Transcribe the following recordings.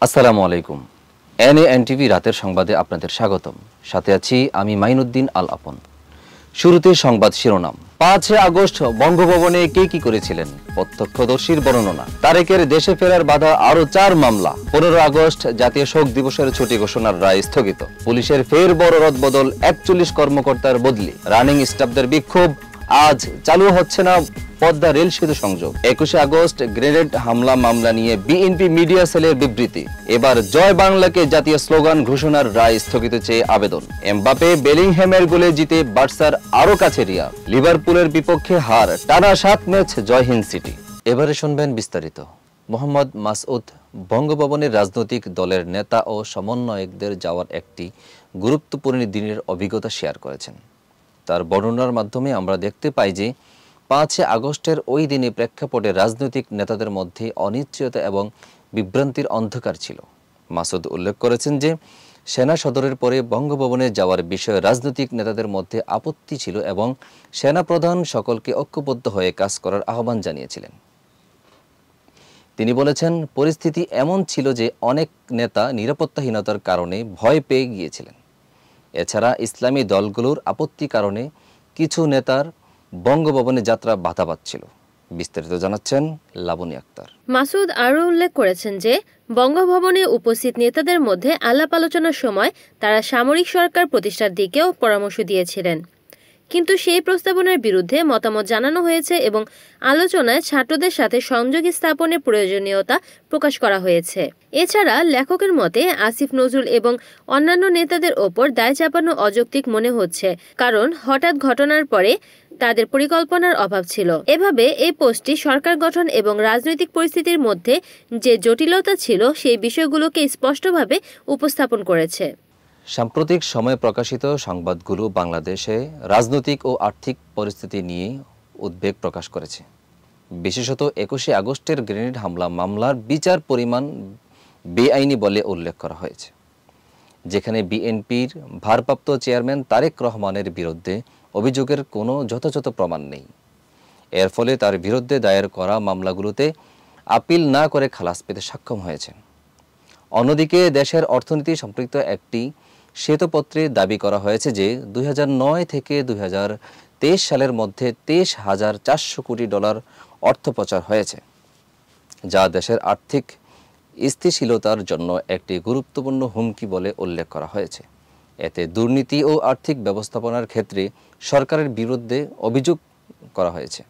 আসসালামু আলাইকুম। এনএএনটিভি রাতের সংবাদে আপনাদের স্বাগতম। সাথে আছি আমি মাইনুদ্দিন আল আপন। শুরুতে সংবাদ শিরোনাম। 5 আগস্ট বঙ্গভবনে কে কি করেছিলেন, প্রত্যক্ষদর্শীর বর্ণনা। তারেকের দেশে ফেরার বাধা আরো 4 মামলা। 15 আগস্ট জাতীয় শোক দিবসের ছুটি ঘোষণার রায় স্থগিত। পুলিশের ফের বড় রদবদল, 41 কর্মকর্তার বদলি। রানিং স্টাফদের বিক্ষোভ, আজ চালু হচ্ছে না পদ্মা রেল সেতু সংযোগ। 21 আগস্ট গ্রেনেড হামলা মামলা নিয়ে বিএনপি মিডিয়া সেলের বিবৃতি। এবার জয় বাংলাকে জাতীয় স্লোগান ঘোষণার রায় স্থগিত চেয়ে আবেদন। এমবাপে বেলিংহ্যামের গোলে জিতে বার্সার আরো কাছে রিয়া। লিভারপুলের বিপক্ষে হার, টানা 7 ম্যাচ জয়হীন সিটি। এবারে শুনবেন বিস্তারিত। মোহাম্মদ মাসউদ বঙ্গভবনের রাজনৈতিক দলের নেতা ও সমন্বয়কদের যাওয়ার একটি গুরুত্বপূর্ণ দিনের অভিজ্ঞতা শেয়ার করেছেন। তার বর্ণনার মাধ্যমে আমরা দেখতে পাই যে 5 আগস্টের ওই দিনে প্রেক্ষাপটে রাজনৈতিক নেতাদের মধ্যে অনিশ্চয়তা এবং বিভ্রান্তির অন্ধকার ছিল। মাসুদ উল্লেখ করেছেন যে সেনা সদরের পরে বঙ্গভবনে যাওয়ার বিষয়ে রাজনৈতিক নেতাদের মধ্যে আপত্তি ছিল এবং সেনাপ্রধান সকলকে ঐক্যবদ্ধ হয়ে কাজ করার আহ্বান জানিয়েছিলেন। তিনি বলেছেন, পরিস্থিতি এমন ছিল যে অনেক নেতা নিরাপত্তাহীনতার কারণে ভয় পেয়ে গিয়েছিলেন। এছাড়া ইসলামী দলগুলোর আপত্তির কারণে কিছু নেতার বঙ্গভবনে যাত্রা বাধা পাচ্ছিল। বিস্তারিত জানাচ্ছেন লাবনী আক্তার। মাসুদ আরও উল্লেখ করেছেন যে বঙ্গভবনে উপস্থিত নেতাদের মধ্যে আলাপ আলোচনার সময় তারা সামরিক সরকার প্রতিষ্ঠার দিকেও পরামর্শ দিয়েছিলেন, কিন্তু সেই প্রস্তাবনার বিরুদ্ধে মতামত জানানো হয়েছে এবং আলোচনায় ছাত্রদের সাথে সংযোগ স্থাপনের প্রয়োজনীয়তা প্রকাশ করা হয়েছে। এছাড়া লেখকের মতে আসিফ নজরুল এবং অন্যান্য নেতাদের ওপর দায় চাপানো অযৌক্তিক মনে হচ্ছে, কারণ হঠাৎ ঘটনার পরে তাদের পরিকল্পনার অভাব ছিল। এভাবে এই পোস্টটি সরকার গঠন এবং রাজনৈতিক পরিস্থিতির মধ্যে যে জটিলতা ছিল সেই বিষয়গুলোকে স্পষ্টভাবে উপস্থাপন করেছে। সাম্প্রতিক সময়ে প্রকাশিত সংবাদগুলো বাংলাদেশে রাজনৈতিক ও আর্থিক পরিস্থিতি নিয়ে উদ্বেগ প্রকাশ করেছে। বিশেষত 21 আগস্টের গ্রেনেড হামলা মামলার বিচার পরিমাণ বেআইনি বলে উল্লেখ করা হয়েছে, যেখানে বিএনপির ভারপ্রাপ্ত চেয়ারম্যান তারেক রহমানের বিরুদ্ধে অভিযোগের কোনো যথাযথ প্রমাণ নেই। এর ফলে তার বিরুদ্ধে দায়ের করা মামলাগুলোতে আপিল না করে খালাস পেতে সক্ষম হয়েছেন। অন্যদিকে দেশের অর্থনীতি সম্পৃক্ত একটি শ্বেতপত্রে দাবি করা হয়েছে যে 2009 থেকে 2023 সালের মধ্যে 23,400 কোটি ডলার অর্থ পাচার হয়েছে, যা দেশের আর্থিক স্থিতিশীলতার জন্য একটি গুরুত্বপূর্ণ হুমকি বলে উল্লেখ করা হয়েছে। এতে দুর্নীতি ও আর্থিক ব্যবস্থাপনার ক্ষেত্রে সরকারের বিরুদ্ধে অভিযোগ করা হয়েছে।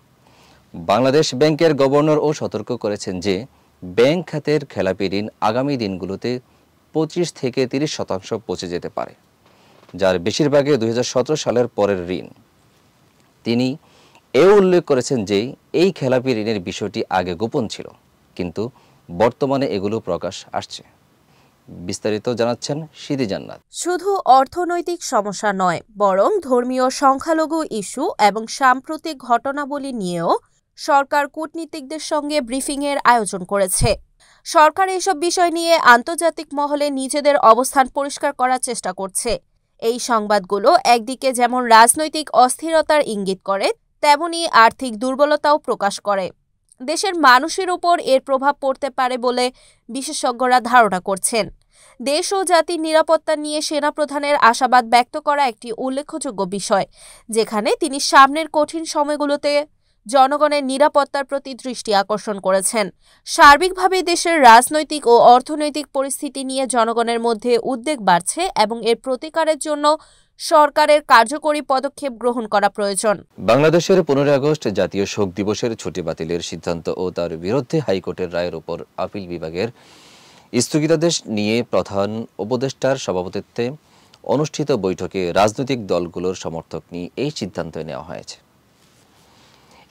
বাংলাদেশ ব্যাংকের গভর্নরও সতর্ক করেছেন যে ব্যাংক খাতের খেলাপি ঋণ আগামী দিনগুলোতে 25 থেকে 30% পৌঁছে যেতে পারে, যার বেশিরভাগই 2017 সালের পরের ঋণ। তিনি এও উল্লেখ করেছেন যে এই খেলাপি ঋণের বিষয়টি আগে গোপন ছিল, কিন্তু বর্তমানে এগুলো প্রকাশ আসছে। বিস্তারিত জানাচ্ছেন সিদি জান্নাত। শুধু অর্থনৈতিক সমস্যা নয়, বরং ধর্মীয় সংখ্যালঘু ইস্যু এবং সাম্প্রতিক ঘটনাবলী নিয়েও সরকার কূটনীতিকদের সঙ্গে ব্রিফিংয়ের আয়োজন করেছে। সরকার এসব বিষয় নিয়ে আন্তর্জাতিক মহলে নিজেদের অবস্থান পরিষ্কার করার চেষ্টা করছে। এই সংবাদগুলো একদিকে যেমন রাজনৈতিক অস্থিরতার ইঙ্গিত করে, তেমনি আর্থিক দুর্বলতাও প্রকাশ করে। দেশের মানুষের উপর এর প্রভাব পড়তে পারে বলে বিশেষজ্ঞরা ধারণা করছেন। দেশ ও জাতির নিরাপত্তা নিয়ে সেনাপ্রধানের আশাবাদ ব্যক্ত করা একটি উল্লেখযোগ্য বিষয়, যেখানে তিনি সামনের কঠিন সময়গুলোতে জনগণের নিরাপত্তার প্রতি দৃষ্টি আকর্ষণ করেছেন। সার্বিকভাবে দেশের রাজনৈতিক ও অর্থনৈতিক পরিস্থিতি নিয়ে জনগণের মধ্যে উদ্বেগ বাড়ছে এবং এর প্রতিকারের জন্য সরকারের কার্যকরী পদক্ষেপ গ্রহণ করা প্রয়োজন। বাংলাদেশের 15 আগস্ট জাতীয় শোক দিবসের ছুটি বাতিলের সিদ্ধান্ত ও তার বিরুদ্ধে হাইকোর্টের রায়ের উপর আপিল বিভাগের স্থগিতাদেশ নিয়ে প্রধান উপদেষ্টার সভাপতিত্বে অনুষ্ঠিত বৈঠকে রাজনৈতিক দলগুলোর সমর্থক নিয়ে এই সিদ্ধান্ত নেওয়া হয়েছে।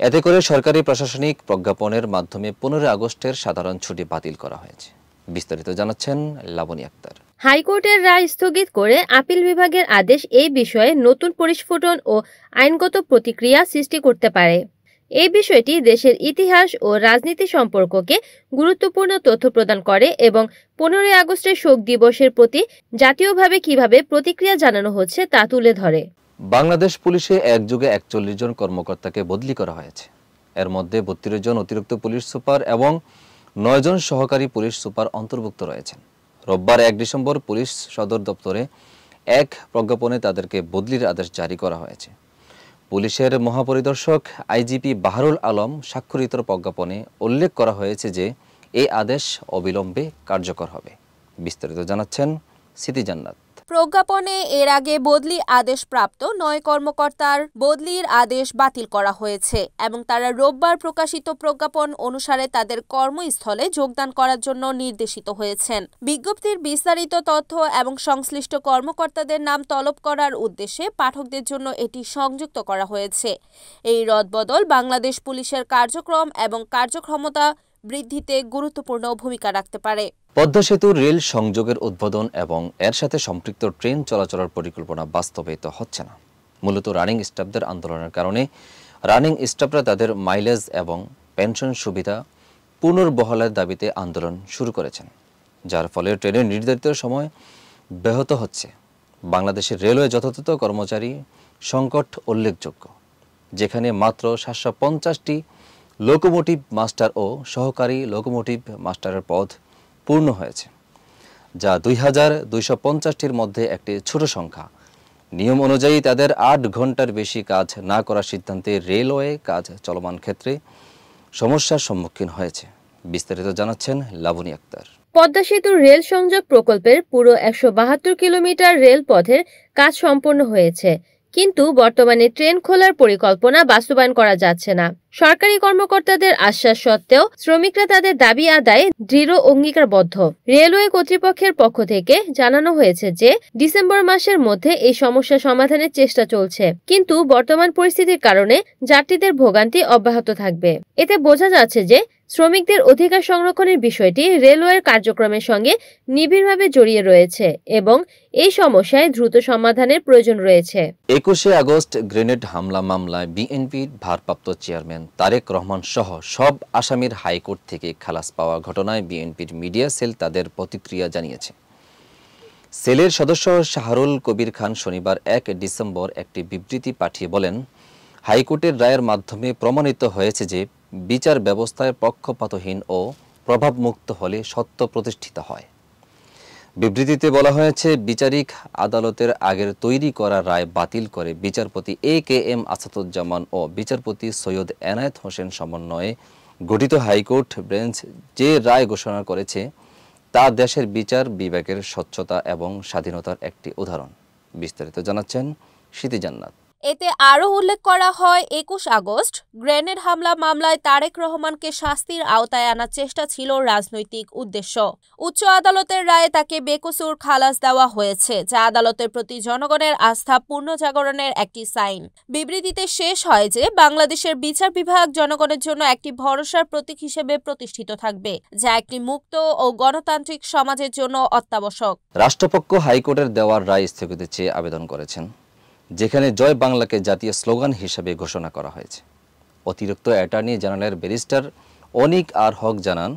এতে করে সরকারি প্রশাসনিক প্রজ্ঞাপনের মাধ্যমে 15 আগস্টের সাধারণ ছুটি বাতিল করা হয়েছে। বিস্তারিত জানাচ্ছেন লাবনী আক্তার। হাইকোর্টের রায় স্থগিত করে আপিল বিভাগের আদেশ এই বিষয়ে নতুন পরিস্ফুটন ও আইনগত প্রতিক্রিয়া সৃষ্টি করতে পারে। এই বিষয়টি দেশের ইতিহাস ও রাজনীতি সম্পর্ককে গুরুত্বপূর্ণ তথ্য প্রদান করে এবং 15 আগস্টের শোক দিবসের প্রতি জাতীয়ভাবে কিভাবে প্রতিক্রিয়া জানানো হচ্ছে তা তুলে ধরে। বাংলাদেশ পুলিশে একযোগে 41 জন কর্মকর্তাকে বদলি করা হয়েছে। এর মধ্যে 32 জন অতিরিক্ত পুলিশ সুপার এবং 9 জন সহকারী পুলিশ সুপার অন্তর্ভুক্ত রয়েছেন। রোববার 1 ডিসেম্বর পুলিশ সদর দপ্তরে এক প্রজ্ঞাপনে তাদেরকে বদলির আদেশ জারি করা হয়েছে। পুলিশের মহাপরিদর্শক আইজিপি বাহারুল আলম স্বাক্ষরিত প্রজ্ঞাপনে উল্লেখ করা হয়েছে যে এই আদেশ অবিলম্বে কার্যকর হবে। বিস্তারিত জানাচ্ছেন স্মৃতি জান্নাত। প্রজ্ঞাপনে এর আগে বদলি আদেশ প্রাপ্ত 9 কর্মকর্তার বদলির আদেশ বাতিল করা হয়েছে এবং তারা রোববার প্রকাশিত প্রজ্ঞাপন অনুসারে তাদের কর্মস্থলে যোগদান করার জন্য নির্দেশিত হয়েছেন। বিজ্ঞপ্তির বিস্তারিত তথ্য এবং সংশ্লিষ্ট কর্মকর্তাদের নাম তলব করার উদ্দেশ্যে পাঠকদের জন্য এটি সংযুক্ত করা হয়েছে। এই রদবদল বাংলাদেশ পুলিশের কার্যক্রম এবং কার্যক্ষমতা বৃদ্ধিতে গুরুত্বপূর্ণ ভূমিকা রাখতে পারে। পদ্মা সেতুর রেল সংযোগের উদ্বোধন এবং এর সাথে সম্পৃক্ত ট্রেন চলাচলের পরিকল্পনা বাস্তবায়িত হচ্ছে না। মূলত রানিং স্টাফদের আন্দোলনের কারণে রানিং স্টাফরা তাদের মাইলেজ এবং পেনশন সুবিধা পুনর্বহালের দাবিতে আন্দোলন শুরু করেছেন, যার ফলে ট্রেনের নির্ধারিত সময় ব্যাহত হচ্ছে। বাংলাদেশের রেলওয়ে যথাযথ কর্মচারী সংকট উল্লেখযোগ্য, যেখানে মাত্র 750টি লোকোমোটিভ মাস্টার ও সহকারী লোকোমোটিভ মাস্টারের পদ পূর্ণ হয়েছে, যা 2250টির মধ্যে একটি ছোট সংখ্যা। নিয়ম অনুযায়ী তাদের 8 ঘন্টার বেশি কাজ না করার সিদ্ধান্তে রেলওয়ে কাজ চলমান ক্ষেত্রে সমস্যার সম্মুখীন হয়েছে। বিস্তারিত জানাচ্ছেন লাবনী আক্তার। পদ্মা সেতুর রেল সংযোগ প্রকল্পের পুরো 172 কিলোমিটার রেলপথের কাজ সম্পন্ন হয়েছে, কিন্তু বর্তমানে ট্রেন খোলার পরিকল্পনা বাস্তবায়ন করা যাচ্ছে না। সরকারি কর্মকর্তাদের আশ্বাস সত্ত্বেও শ্রমিকরা তাদের দাবি আদায়ে দৃঢ় অঙ্গীকারবদ্ধ। রেলওয়ে কর্তৃপক্ষের পক্ষ থেকে জানানো হয়েছে যে ডিসেম্বর মাসের মধ্যে এই সমস্যা সমাধানের চেষ্টা চলছে, কিন্তু বর্তমান পরিস্থিতির কারণে যাত্রীদের ভোগান্তি অব্যাহত থাকবে। এতে বোঝা যাচ্ছে যে শ্রমিকদের অধিকার সংরক্ষণের বিষয়টি রেলওয়ের কার্যক্রমের সঙ্গে নিবিড়ভাবে জড়িয়ে রয়েছে এবং এই সমস্যায় দ্রুত সমাধানের প্রয়োজন রয়েছে। 21 আগস্ট গ্রেনেড হামলা মামলায় বিএনপির ভারপ্রাপ্ত চেয়ারম্যান তারেক রহমান সহ সব আসামির হাইকোর্ট থেকে খালাস পাওয়া ঘটনায় বিএনপির মিডিয়া সেল তাদের প্রতিক্রিয়া জানিয়েছে। সেলের সদস্য শাহরুল কবির খান শনিবার 1 ডিসেম্বর একটি বিবৃতি পাঠিয়ে বলেন, হাইকোর্টের রায়ের মাধ্যমে প্রমাণিত হয়েছে যে বিচার ব্যবস্থায় পক্ষপাতহীন ও প্রভাবমুক্ত হলে সত্য প্রতিষ্ঠিত হয়। বিবৃতিতে বলা হয়েছে, বিচারিক আদালতের আগের তৈরি করা রায় বাতিল করে বিচারপতি AKM আসাদুজ্জামান ও বিচারপতি সৈয়দ এনায়েত হোসেন সমন্বয়ে গঠিত হাইকোর্ট বেঞ্চ যে রায় ঘোষণা করেছে তা দেশের বিচার বিভাগের স্বচ্ছতা এবং স্বাধীনতার একটি উদাহরণ। বিস্তারিত জানাচ্ছেন স্মৃতি জান্নাত। এতে আরও উল্লেখ করা হয়, 21 আগস্ট গ্রেনেড হামলা মামলায় তারেক রহমানকে শাস্তির আওতায় আনার চেষ্টা ছিল রাজনৈতিক উদ্দেশ্য। উচ্চ আদালতের রায়ে তাকে বেকসুর খালাস দেওয়া হয়েছে, যা আদালতের প্রতি জনগণের আস্থা পুনর্জাগরণের একটি সাইন। বিবৃতিতে শেষ হয় যে বাংলাদেশের বিচার বিভাগ জনগণের জন্য একটি ভরসার প্রতীক হিসেবে প্রতিষ্ঠিত থাকবে, যা একটি মুক্ত ও গণতান্ত্রিক সমাজের জন্য অত্যাবশ্যক। রাষ্ট্রপক্ষ হাইকোর্টের দেওয়ার রায় স্থগিতের চেয়ে আবেদন করেছেন, যেখানে জয় বাংলাকে জাতীয় স্লোগান হিসেবে ঘোষণা করা হয়েছে। অতিরিক্ত অ্যাটর্নি জেনারেল ব্যারিস্টার অনিক আর হক জানান,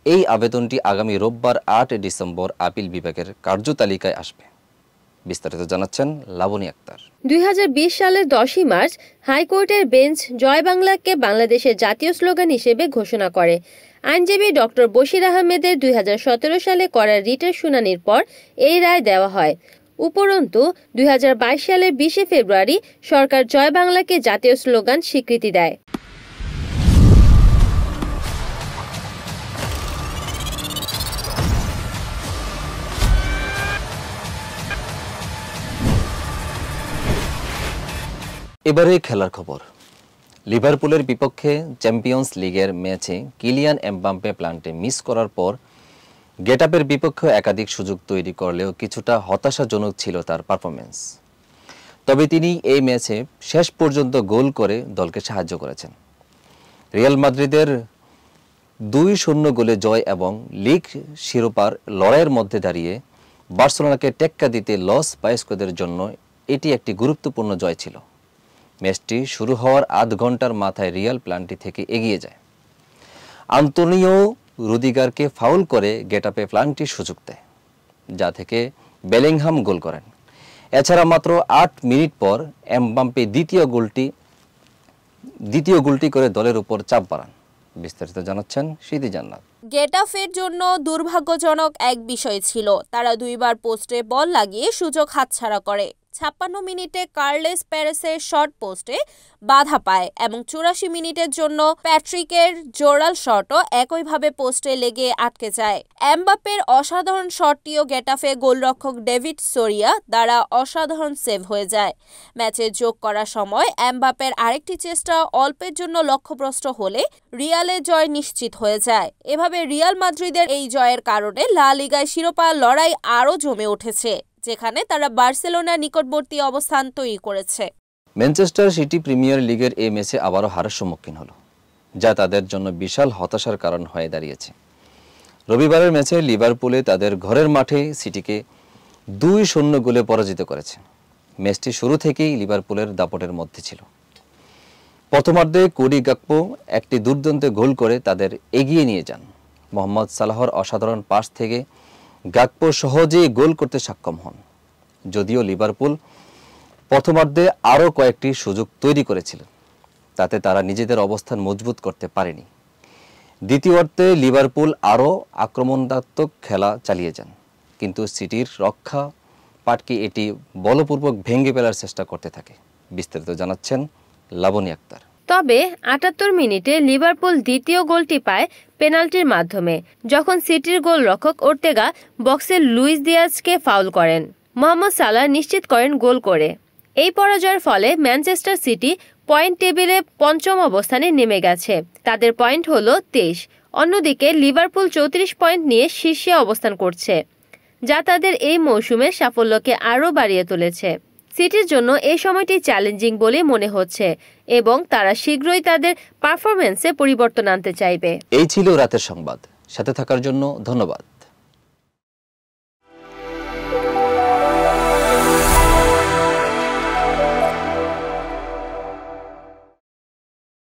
এই আবেদনটি আগামী রোববার 8 ডিসেম্বর আপিল বিভাগের কার্যতালিকায় আসবে। বিস্তারিত জানাচ্ছেন লাবনী আক্তার। 2020 সালের 10 মার্চ হাইকোর্টের বেঞ্চ জয় বাংলাকে বাংলাদেশের জাতীয় স্লোগান হিসেবে ঘোষণা করে। আইনজীবী ডক্টর বশির আহমেদের 2017 সালে করা রিটের শুনানির পর এই রায় দেওয়া হয়। উপরন্তু 2022 সালের 20 ফেব্রুয়ারি সরকার জয় বাংলাকে জাতীয় স্লোগান স্বীকৃতি দেয়। এবারে খেলার খবর। লিভারপুলের বিপক্ষে চ্যাম্পিয়ন্স লিগের ম্যাচে কিলিয়ান এমবাপ্পে প্লান্টে মিস করার পর গেটাপের বিপক্ষে একাধিক সুযোগ তৈরি করলেও কিছুটা হতাশাজনক ছিল তার পারফরমেন্স। তবে তিনি এই ম্যাচে শেষ পর্যন্ত গোল করে দলকে সাহায্য করেছেন। রিয়াল মাদ্রিদের 2-0 গোলে জয় এবং লিগ শিরোপার লড়াইয়ের মধ্যে দাঁড়িয়ে বার্সেলোনাকে টেক্কা দিতে লস পায়েস্কোদের জন্য এটি একটি গুরুত্বপূর্ণ জয় ছিল। ম্যাচটি শুরু হওয়ার আধ ঘন্টার মাথায় রিয়াল প্লান্টি থেকে এগিয়ে যায়। আন্তোনিও রুদিগারকে ফাউল করে গেটাপে প্লান্টির সুযোগ দেয়, যা থেকে বেলিংহাম গোল করেন। এছাড়া মাত্র 8 মিনিট পর এমবাপ্পে দ্বিতীয় গোলটি করে দলের উপর চাপ বাড়ান। বিস্তারিত জানাচ্ছেন স্মৃতি জান্নাত। গেটাফের জন্য দুর্ভাগ্যজনক এক বিষয় ছিল, তারা দুইবার পোস্টে বল লাগিয়ে সুযোগ হাতছাড়া করে। 56 মিনিটে কার্লেস প্যারেসের শর্ট পোস্টে বাধা পায় এবং 84 মিনিটের জন্য প্যাট্রিকের জোরাল শটও একইভাবে পোস্টে লেগে আটকে যায়। এমবাপ্পের অসাধারণ শটটিও গেটাফে গোলরক্ষক ডেভিড সোরিয়া দ্বারা অসাধারণ সেভ হয়ে যায়। ম্যাচে যোগ করার সময় এমবাপ্পের আরেকটি চেষ্টা অল্পের জন্য লক্ষ্যভ্রষ্ট হলে রিয়ালের জয় নিশ্চিত হয়ে যায়। এভাবে রিয়াল মাদ্রিদের এই জয়ের কারণে লা লিগায় শিরোপা লড়াই আরও জমে উঠেছে, যেখানে তারা বার্সেলোনার নিকটবর্তী অবস্থান তৈরি করেছে। ম্যানচেস্টার সিটি প্রিমিয়ার লিগের এই ম্যাচে আবারও হারের সম্মুখীন হলো, যা তাদের জন্য বিশাল হতাশার কারণ হয়ে দাঁড়িয়েছে। রবিবারের ম্যাচে লিভারপুলে তাদের ঘরের মাঠে সিটিকে 2-0 গোলে পরাজিত করেছে। ম্যাচটি শুরু থেকেই লিভারপুলের দাপটের মধ্যে ছিল। প্রথমার্ধে কোডি গাকপো একটি দুর্দান্ত গোল করে তাদের এগিয়ে নিয়ে যান। মোহাম্মদ সালাহর অসাধারণ পাস থেকে গাকপো সহজেই গোল করতে সক্ষম হন। যদিও লিভারপুল প্রথমার্ধে আরও কয়েকটি সুযোগ তৈরি করেছিলেন, তাতে তারা নিজেদের অবস্থান মজবুত করতে পারেনি। দ্বিতীয়ার্ধে লিভারপুল আরও আক্রমণাত্মক খেলা চালিয়ে যান, কিন্তু সিটির রক্ষা পাটকে এটি বলপূর্বক ভেঙে ফেলার চেষ্টা করতে থাকে। বিস্তারিত জানাচ্ছেন লাবনী আক্তার। তবে 78 মিনিটে লিভারপুল দ্বিতীয় গোলটি পায় পেনাল্টির মাধ্যমে, যখন সিটির গোলরক্ষক ওর্তেগা বক্সে লুইস দিয়াজকে ফাউল করেন। মোহাম্মদ সালাহ নিশ্চিত করেন গোল করে। এই পরাজয়ের ফলে ম্যানচেস্টার সিটি পয়েন্ট টেবিলে 5ম অবস্থানে নেমে গেছে। তাদের পয়েন্ট হলো 23। অন্যদিকে লিভারপুল 34 পয়েন্ট নিয়ে শীর্ষে অবস্থান করছে, যা তাদের এই মৌসুমের সাফল্যকে আরও বাড়িয়ে তুলেছে। সিটির জন্য এই সময়টি চ্যালেঞ্জিং বলে মনে হচ্ছে এবং তারা শীঘ্রই তাদের পারফরম্যান্সে পরিবর্তন আনতে চাইবে। এই ছিল রাতের সংবাদ। সাথে থাকার জন্য ধন্যবাদ।